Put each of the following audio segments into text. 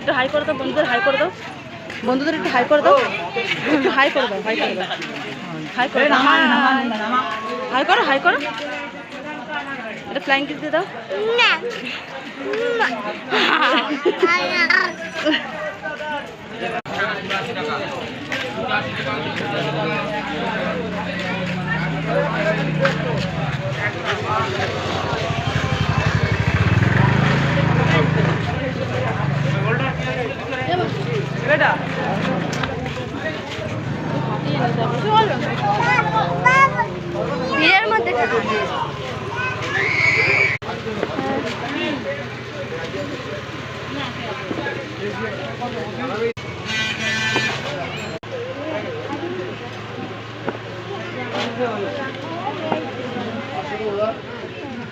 একটু হাই করে দাও বন্ধুদের, হাই করে দাও বন্ধুদের, একটু হাই করে দাও, হাই করে দাও, হাই করে দাও, হাই করে দাও, হাই করো, হাই করো, এটা ফ্লাইং কিস দিয়ে দাও। ভিড়ের মধ্যে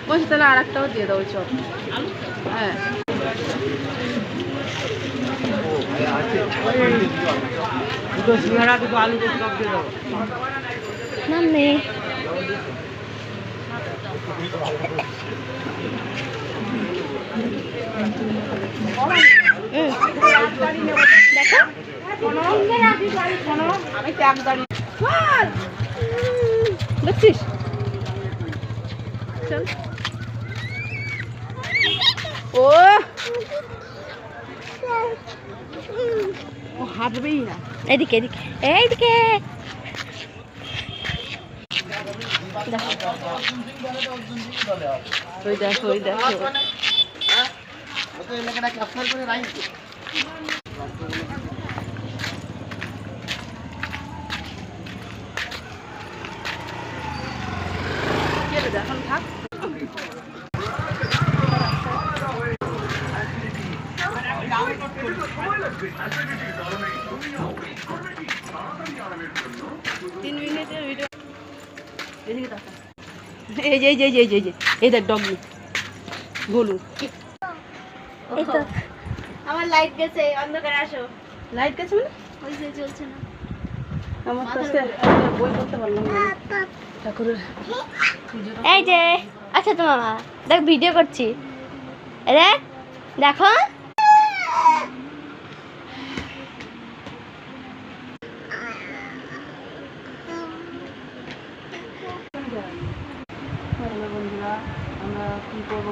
বলছি তাহলে আর একটাও দিয়ে দাও চপ। হ্যাঁ দুটো সিঙ্গাড়া, দুটো আলু চপ দিয়ে দাও। মাম্মি দেখো আমি ট্যাগ দাঁড়িয়ে দেখছিস, চল ও হাঁটবেই না। এদিকে এদিকে এইদিকে ওই দেখো, ওই দেখো এখন থাক। এই যে এই যে এই যে এই যে এই দেখ ডগি গোলু। এই তো আমার লাইট গেছে, অন্ধকারে আসো। লাইট গেছে মানে ওই যে জ্বলছে না। আমার কাছে বই করতে পারলাম না ঠাকুরের। এই যে আচ্ছা তো মামা দেখ ভিডিও করছি, দেখ দেখো বন্ধুরা আমরা কি করবো।